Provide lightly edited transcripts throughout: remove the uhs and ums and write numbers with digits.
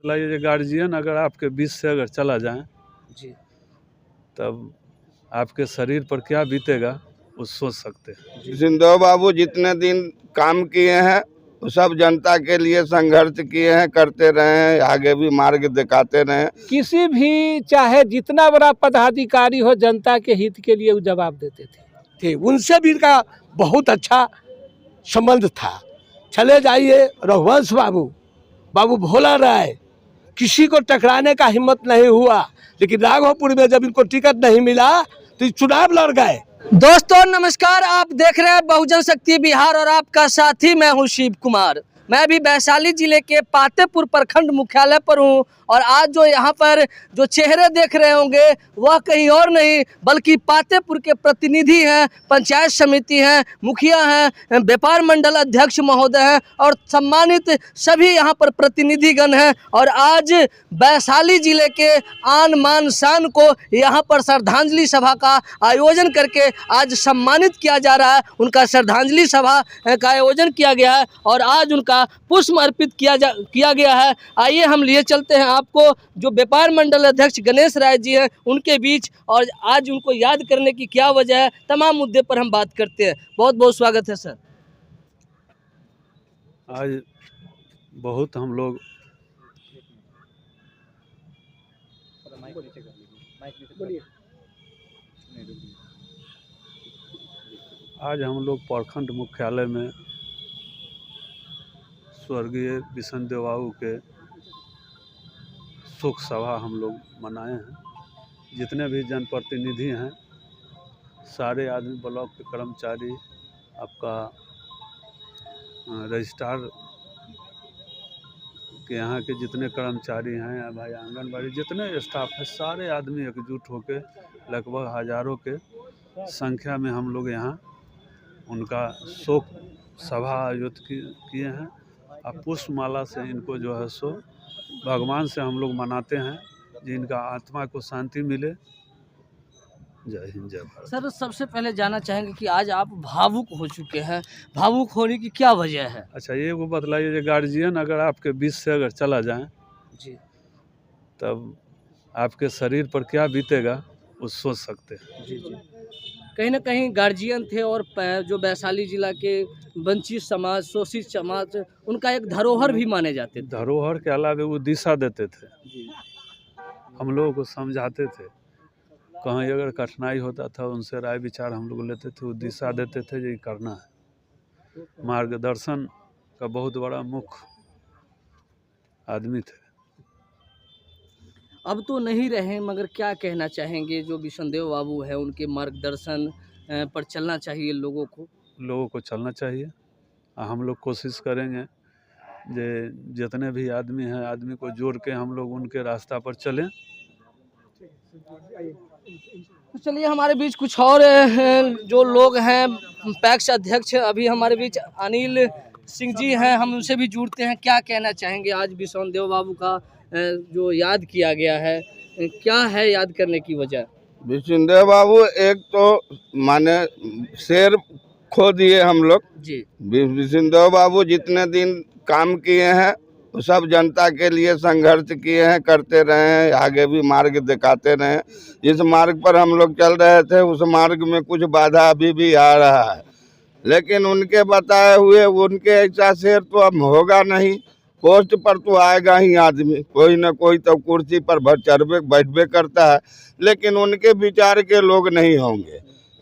ये गार्जियन अगर आपके बीच से अगर चला जाए जी। तब आपके शरीर पर क्या बीतेगा वो सोच सकते हैं। सिंधु बाबू जितने दिन काम किए हैं वो सब जनता के लिए संघर्ष किए हैं, करते रहे हैं, आगे भी मार्ग दिखाते रहे। किसी भी चाहे जितना बड़ा पदाधिकारी हो, जनता के हित के लिए वो जवाब देते थे। उनसे भी इनका बहुत अच्छा संबंध था। चले जाइए रघुवंश बाबू भोला राय, किसी को टकराने का हिम्मत नहीं हुआ, लेकिन राघोपुर में जब इनको टिकट नहीं मिला तो चुनाव लड़ गए। दोस्तों नमस्कार, आप देख रहे हैं बहुजन शक्ति बिहार और आपका साथी मैं हूं शिव कुमार। मैं भी वैशाली जिले के पातेपुर प्रखंड मुख्यालय पर हूं और आज जो यहाँ पर जो चेहरे देख रहे होंगे वह कहीं और नहीं बल्कि पातेपुर के प्रतिनिधि हैं, पंचायत समिति हैं, मुखिया हैं, व्यापार मंडल अध्यक्ष महोदय हैं और सम्मानित सभी यहाँ पर प्रतिनिधिगण हैं। और आज वैशाली जिले के आन मान शान को यहाँ पर श्रद्धांजलि सभा का आयोजन करके आज सम्मानित किया जा रहा है। उनका श्रद्धांजलि सभा का आयोजन किया गया है और आज उनका पुष्प अर्पित किया गया है। आइए हम लिए चलते हैं आपको जो व्यापार मंडल अध्यक्ष गणेश राय जी हैं उनके बीच, और आज उनको याद करने की क्या वजह है, तमाम मुद्दे पर हम बात करते हैं। बहुत बहुत स्वागत है सर। आज बहुत हम लोग प्रखंड मुख्यालय में स्वर्गीय विष्णुदेव बाबू के शोक सभा हम लोग मनाए हैं। जितने भी जनप्रतिनिधि हैं, सारे आदमी, ब्लॉक के कर्मचारी, आपका रजिस्ट्रार के यहाँ के जितने कर्मचारी हैं, भाई आंगनबाड़ी जितने स्टाफ है, सारे आदमी एकजुट होकर लगभग हजारों के संख्या में हम लोग यहाँ उनका शोक सभा आयोजित किए हैं। अब पुष्पमाला से इनको जो है सो भगवान से हम लोग मनाते हैं जिनका आत्मा को शांति मिले। जय हिंद, जय भारत। सर सबसे पहले जानना चाहेंगे कि आज आप भावुक हो चुके हैं, भावुक होने की क्या वजह है? अच्छा, ये वो बतलाइए, ये गार्जियन अगर आपके बीच से अगर चला जाए जी, तब आपके शरीर पर क्या बीतेगा वो सोच सकते हैं। जी जी। कहीं ना कहीं गार्जियन थे और जो वैशाली जिला के वंचित समाज, शोषित समाज, उनका एक धरोहर भी माने जाते थे। धरोहर के अलावा वो दिशा देते थे, हम लोगों को समझाते थे, कहीं अगर कठिनाई होता था उनसे राय विचार हम लोग लेते थे, वो दिशा देते थे ये करना है। मार्गदर्शन का बहुत बड़ा मुख्य आदमी थे। अब तो नहीं रहे, मगर क्या कहना चाहेंगे जो विष्णुदेव बाबू है उनके मार्गदर्शन पर चलना चाहिए लोगों को चलना चाहिए। हम लोग कोशिश करेंगे जे जितने भी आदमी हैं, आदमी को जोड़ के हम लोग उनके रास्ता पर चलें। तो चलिए, हमारे बीच कुछ और जो लोग हैं, पैक्स अध्यक्ष अभी हमारे बीच अनिल सिंह जी हैं, हम उनसे भी जुड़ते हैं। क्या कहना चाहेंगे आज विष्णुदेव बाबू का जो याद किया गया है, क्या है याद करने की वजह? विष्णुदेव बाबू एक तो माने शेर खो दिए हम लोग जी। विष्णुदेव बाबू जितने दिन काम किए हैं वो सब जनता के लिए संघर्ष किए हैं, करते रहे हैं, आगे भी मार्ग दिखाते रहे। जिस मार्ग पर हम लोग चल रहे थे उस मार्ग में कुछ बाधा अभी भी आ रहा है, लेकिन उनके बताए हुए उनके ऐसा शेर तो अब होगा नहीं। पोस्ट पर तो आएगा ही आदमी, कोई ना कोई तो कुर्सी पर बैठबे करता है, लेकिन उनके विचार के लोग नहीं होंगे।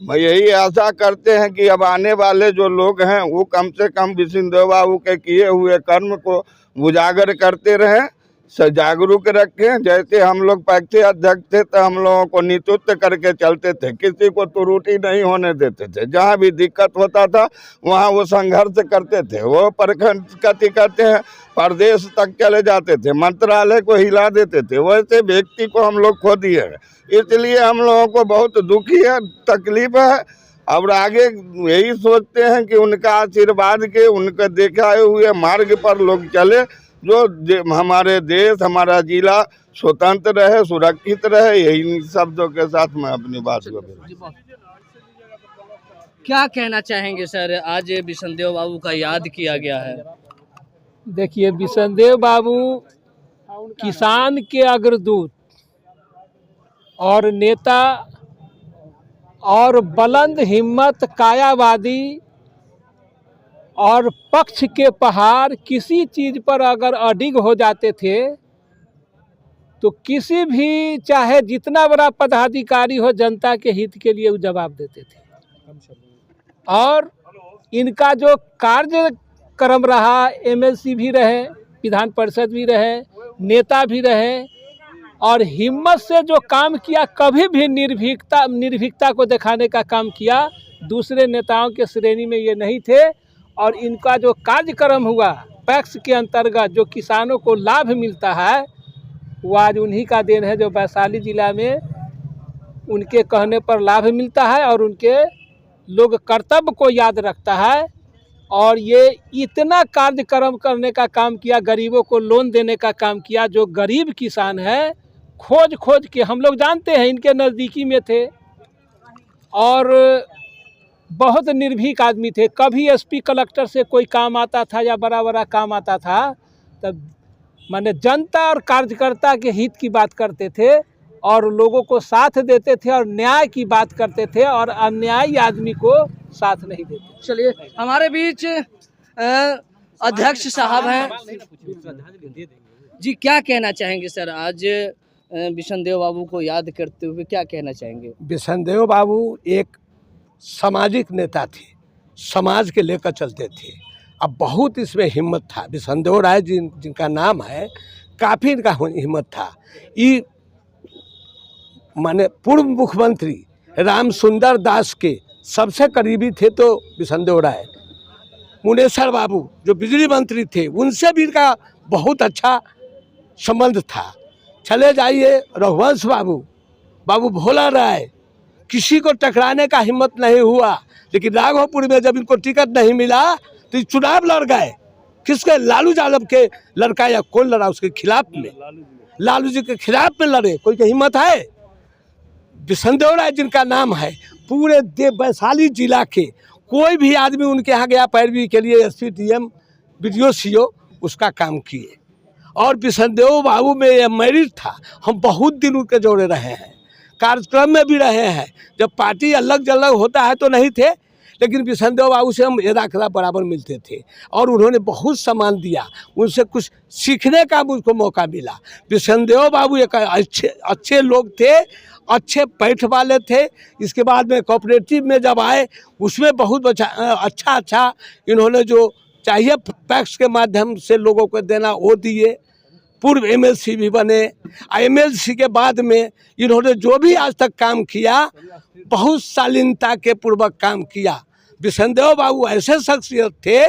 मैं यही आशा करते हैं कि अब आने वाले जो लोग हैं वो कम से कम विष्णुदेव बाबू के किए हुए कर्म को उजागर करते रहें, जागरूक रखें। जैसे हम लोग पैक्स अध्यक्ष थे तो हम लोगों को नेतृत्व करके चलते थे, किसी को त्रुटि नहीं होने देते थे। जहाँ भी दिक्कत होता था वहाँ वो संघर्ष करते थे। वो प्रखंड कति करते हैं प्रदेश तक चले जाते थे, मंत्रालय को हिला देते थे। वैसे व्यक्ति को हम लोग खो दिए हैं, इसलिए हम लोगों को बहुत दुखी है, तकलीफ है। और आगे यही सोचते हैं कि उनका आशीर्वाद के, उनके दिखाए हुए मार्ग पर लोग चले, जो हमारे देश, हमारा जिला स्वतंत्र रहे, सुरक्षित रहे। यही शब्दों के साथ मैं अपनी बात को क्या कहना चाहेंगे सर, आज विष्णुदेव बाबू का याद किया गया है? देखिए, विष्णुदेव बाबू किसान के अग्रदूत और नेता और बुलंद हिम्मत कायावादी और पक्ष के पहाड़ किसी चीज़ पर अगर अडिग हो जाते थे तो किसी भी चाहे जितना बड़ा पदाधिकारी हो जनता के हित के लिए वो जवाब देते थे। और इनका जो कार्यक्रम रहा, एमएलसी भी रहे, विधान परिषद भी रहे, नेता भी रहे और हिम्मत से जो काम किया, कभी भी निर्भीकता को दिखाने का काम किया, दूसरे नेताओं के श्रेणी में ये नहीं थे। और इनका जो कार्यक्रम हुआ पैक्स के अंतर्गत जो किसानों को लाभ मिलता है वो आज उन्हीं का देन है, जो वैशाली जिला में उनके कहने पर लाभ मिलता है और उनके लोग कर्तव्य को याद रखता है। और ये इतना कार्यक्रम करने का काम किया, गरीबों को लोन देने का काम किया, जो गरीब किसान है खोज के हम लोग जानते हैं, इनके नज़दीकी में थे और बहुत निर्भीक आदमी थे। कभी एसपी कलेक्टर से कोई काम आता था या बड़ा काम आता था तब माने जनता और कार्यकर्ता के हित की बात करते थे और लोगों को साथ देते थे और न्याय की बात करते थे और अन्यायी आदमी को साथ नहीं देते। चलिए, हमारे बीच अध्यक्ष साहब हैं जी, क्या कहना चाहेंगे सर? आज बिशनदेव बाबू को याद करते हुए क्या कहना चाहेंगे? बिशनदेव बाबू एक सामाजिक नेता थे, समाज के लेकर चलते थे। अब बहुत इसमें हिम्मत था। बिशनदेव राय जिनका नाम है, काफ़ी इनका हिम्मत था। ये माने पूर्व मुख्यमंत्री राम सुंदर दास के सबसे करीबी थे तो बिशनदेव राय। मुनेश्वर बाबू जो बिजली मंत्री थे, उनसे भी इनका बहुत अच्छा संबंध था। चले जाइए रघुवंश बाबू भोला राय, किसी को टकराने का हिम्मत नहीं हुआ, लेकिन राघोपुर में जब इनको टिकट नहीं मिला तो ये चुनाव लड़ गए। किसके? लालू यादव के लड़का या कौन लड़ा उसके खिलाफ में? लालू जी के खिलाफ में लड़े। कोई की हिम्मत है? बिशनदेव राय जिनका नाम है, पूरे वैशाली जिला के कोई भी आदमी उनके यहाँ गया पैरवी के लिए, एसपी डीएम बीडीओ सीओ उसका काम किए। और बिशनदेव बाबू में यह मेरिट था। हम बहुत दिन उनके जोड़े रहे हैं, कार्यक्रम में भी रहे हैं। जब पार्टी अलग जलग होता है तो नहीं थे, लेकिन बिशनदेव बाबू से हम एदा बराबर मिलते थे और उन्होंने बहुत सम्मान दिया। उनसे कुछ सीखने का मुझको मौका मिला। बिशनदेव बाबू एक अच्छे लोग थे, अच्छे पैठ वाले थे। इसके बाद में कोऑपरेटिव में जब आए उसमें बहुत अच्छा इन्होंने जो चाहिए पैक्स के माध्यम से लोगों को देना वो दिए। पूर्व एमएलसी भी बने। एमएलसी के बाद में इन्होंने जो भी आज तक काम किया बहुत शालीनता के पूर्वक काम किया। बिशनदेव बाबू ऐसे शख्सियत थे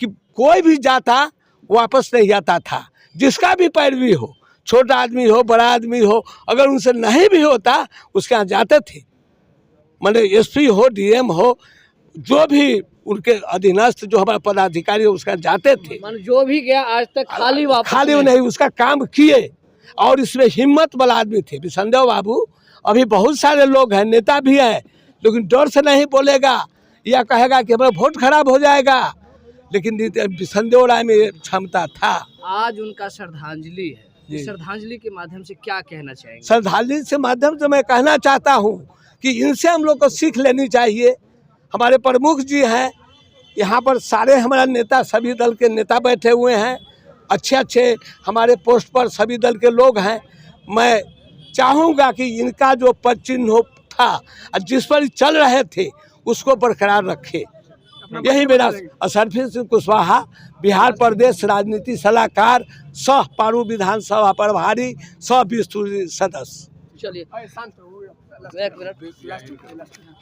कि कोई भी जाता वापस नहीं जाता था। जिसका भी पैरवी हो, छोटा आदमी हो बड़ा आदमी हो, अगर उनसे नहीं भी होता उसके यहाँ जाते थे। माने एसपी हो, डीएम हो, जो भी उनके अधीनस्थ जो हमारे पदाधिकारी उसका जाते थे। जो भी गया आज तक खाली नहीं, उसका काम किए। और इसमें हिम्मत वाला आदमी थे बिशनदेव बाबू। अभी बहुत सारे लोग हैं, नेता भी हैं, लेकिन डर से नहीं बोलेगा या कहेगा कि हमारा वोट खराब हो जाएगा, लेकिन बिशनदेव राय में क्षमता था। आज उनका श्रद्धांजलि है, श्रद्धांजलि के माध्यम से क्या कहना चाहेंगे? श्रद्धांजलि से माध्यम से मैं कहना चाहता हूँ कि इनसे हम लोग को सीख लेनी चाहिए। हमारे प्रमुख जी हैं, यहाँ पर सारे हमारा नेता, सभी दल के नेता बैठे हुए हैं, अच्छे हमारे पोस्ट पर सभी दल के लोग हैं। मैं चाहूँगा कि इनका जो पद चिन्ह था जिस पर चल रहे थे उसको बरकरार रखे। यही मेरा सरफी सिंह कुशवाहा, बिहार प्रदेश राजनीति सलाहकार, सह पारू विधानसभा प्रभारी, सह विस्तृत सदस्य। चलिए एक मिनट।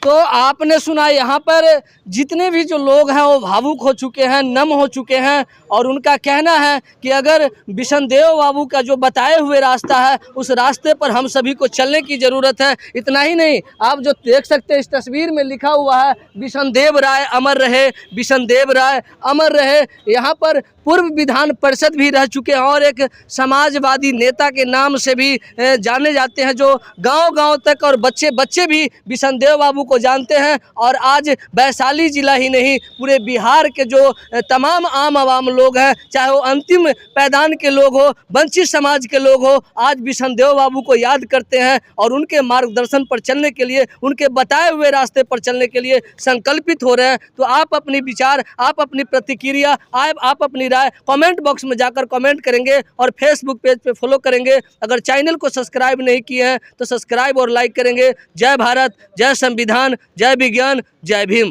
तो आपने सुना, यहाँ पर जितने भी जो लोग हैं वो भावुक हो चुके हैं, नम हो चुके हैं और उनका कहना है कि अगर बिशनदेव बाबू का जो बताए हुए रास्ता है उस रास्ते पर हम सभी को चलने की ज़रूरत है। इतना ही नहीं, आप जो देख सकते हैं इस तस्वीर में लिखा हुआ है बिशनदेव राय अमर रहे, बिशनदेव राय अमर रहे। यहाँ पर पूर्व विधान परिषद भी रह चुके हैं और एक समाजवादी नेता के नाम से भी जाने जाते हैं, जो गांव-गांव तक और बच्चे भी बिशनदेव बाबू को जानते हैं। और आज वैशाली जिला ही नहीं, पूरे बिहार के जो तमाम आम आवाम लोग हैं, चाहे वो अंतिम पैदान के लोग हो, वंचित समाज के लोग हो, आज बिशनदेव बाबू को याद करते हैं और उनके मार्गदर्शन पर चलने के लिए, उनके बताए हुए रास्ते पर चलने के लिए संकल्पित हो रहे हैं। तो आप अपनी विचार, आप अपनी प्रतिक्रिया, आप अपनी राय कमेंट बॉक्स में जाकर कमेंट करेंगे और फेसबुक पेज पे फॉलो करेंगे। अगर चैनल को सब्सक्राइब नहीं किए हैं तो सब्सक्राइब और लाइक करेंगे। जय भारत, जय संविधान, जय विज्ञान, जय भीम।